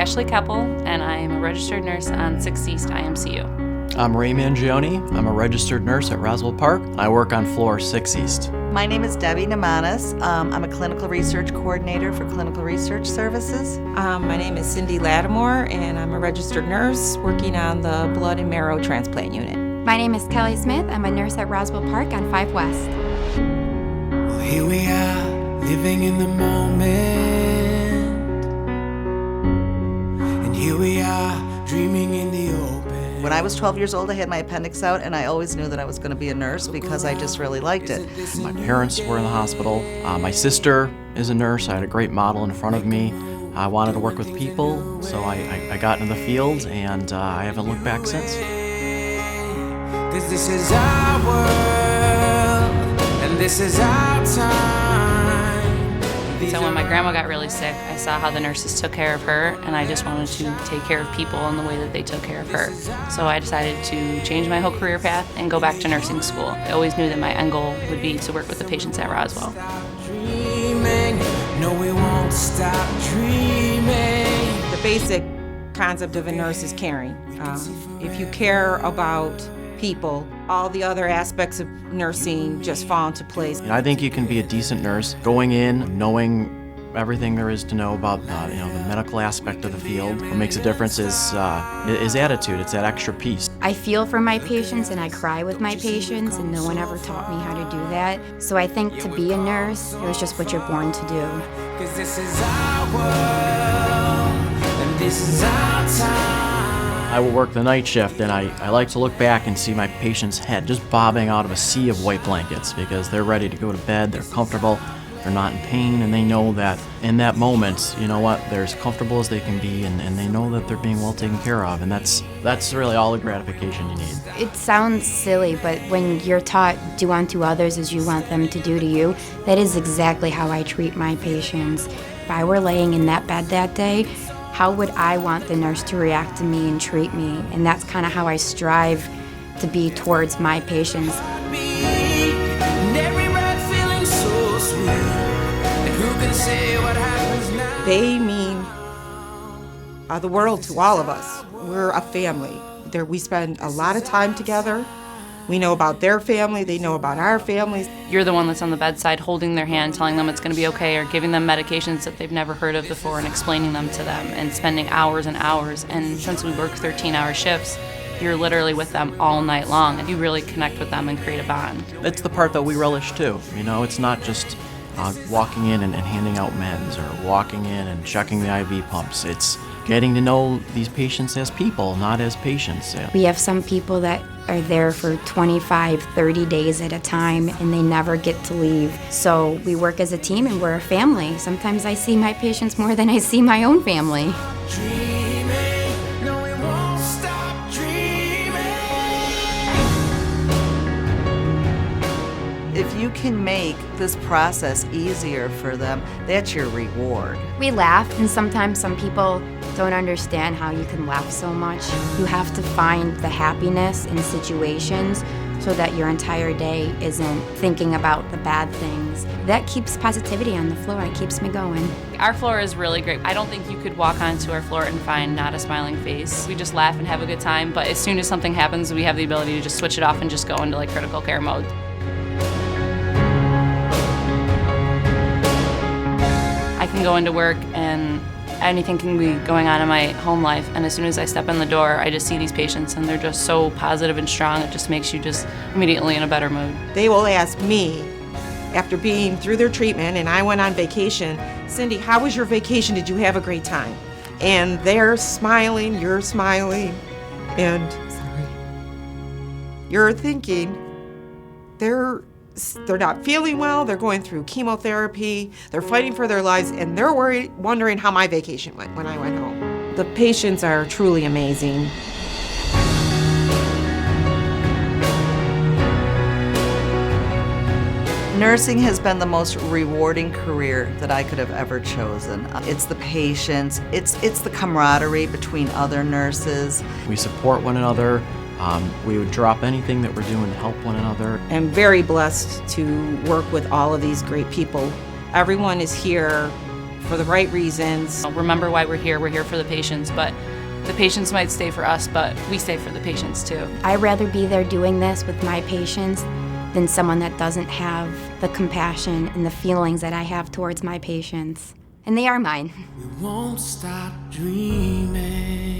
Ashley Keppel, and I am a registered nurse on 6th East IMCU. I'm Ray Mangione. I'm a registered nurse at Roswell Park. I work on floor 6 East. My name is Debbie Namanis. I'm a clinical research coordinator for clinical research services. My name is Cindy Lattimore, and I'm a registered nurse working on the blood and marrow transplant unit. My name is Kelly Smith. I'm a nurse at Roswell Park on 5 West. Well, here we are, living in the moment. And here we are, dreaming in the open. When I was 12 years old, I had my appendix out, and I always knew that I was going to be a nurse because I just really liked it. My parents were in the hospital. My sister is a nurse. I had a great model in front of me. I wanted to work with people, so I got into the field, and I haven't looked back since. 'Cause this is our world, and this is our time. So when my grandma got really sick, I saw how the nurses took care of her, and I just wanted to take care of people in the way that they took care of her. So I decided to change my whole career path and go back to nursing school. I always knew that my end goal would be to work with the patients at Roswell. Dreaming, no, we won't stop dreaming. The basic concept of a nurse is caring. If you care about people, all the other aspects of nursing just fall into place. I think you can be a decent nurse going in, knowing everything there is to know about the medical aspect of the field. What makes a difference is attitude. It's that extra piece. I feel for my patients and I cry with my patients, and no one ever taught me how to do that. So I think to be a nurse, it was just what you're born to do. 'Cause this is our world, and this is our time. I will work the night shift, and I like to look back and see my patient's head just bobbing out of a sea of white blankets because they're ready to go to bed, they're comfortable, they're not in pain, and they know that in that moment, you know what, they're as comfortable as they can be, and they know that they're being well taken care of, and that's really all the gratification you need. It sounds silly, but when you're taught do unto others as you want them to do to you, that is exactly how I treat my patients. If I were laying in that bed that day, how would I want the nurse to react to me and treat me? And that's kind of how I strive to be towards my patients. They mean the world to all of us. We're a family. We spend a lot of time together. We know about their family, they know about our families. You're the one that's on the bedside holding their hand, telling them it's going to be okay, or giving them medications that they've never heard of before and explaining them to them and spending hours and hours. And since we work 13-hour shifts, you're literally with them all night long, and you really connect with them and create a bond. It's the part that we relish too. It's not just walking in and handing out meds or walking in and checking the IV pumps. It's getting to know these patients as people, not as patients. We have some people that are there for 25, 30 days at a time, and they never get to leave. So we work as a team, and we're a family. Sometimes I see my patients more than I see my own family. Dreaming, no, we won't stop dreaming. If you can make this process easier for them, that's your reward. We laugh, and sometimes some people don't understand how you can laugh so much. You have to find the happiness in situations so that your entire day isn't thinking about the bad things. That keeps positivity on the floor. It keeps me going. Our floor is really great. I don't think you could walk onto our floor and find not a smiling face. We just laugh and have a good time, but as soon as something happens, we have the ability to just switch it off and just go into critical care mode. I can go into work and anything can be going on in my home life, and as soon as I step in the door, I just see these patients, and they're just so positive and strong. It just makes you just immediately in a better mood. They will ask me, after being through their treatment, and I went on vacation, Cindy, how was your vacation? Did you have a great time? And they're smiling, you're smiling, and you're thinking they're not feeling well, they're going through chemotherapy, they're fighting for their lives, and they're wondering how my vacation went when I went home. The patients are truly amazing. Nursing has been the most rewarding career that I could have ever chosen. It's the patients, it's the camaraderie between other nurses. We support one another. We would drop anything that we're doing to help one another. I'm very blessed to work with all of these great people. Everyone is here for the right reasons. Remember why we're here for the patients, but the patients might stay for us, but we stay for the patients too. I'd rather be there doing this with my patients than someone that doesn't have the compassion and the feelings that I have towards my patients. And they are mine. We won't stop dreaming.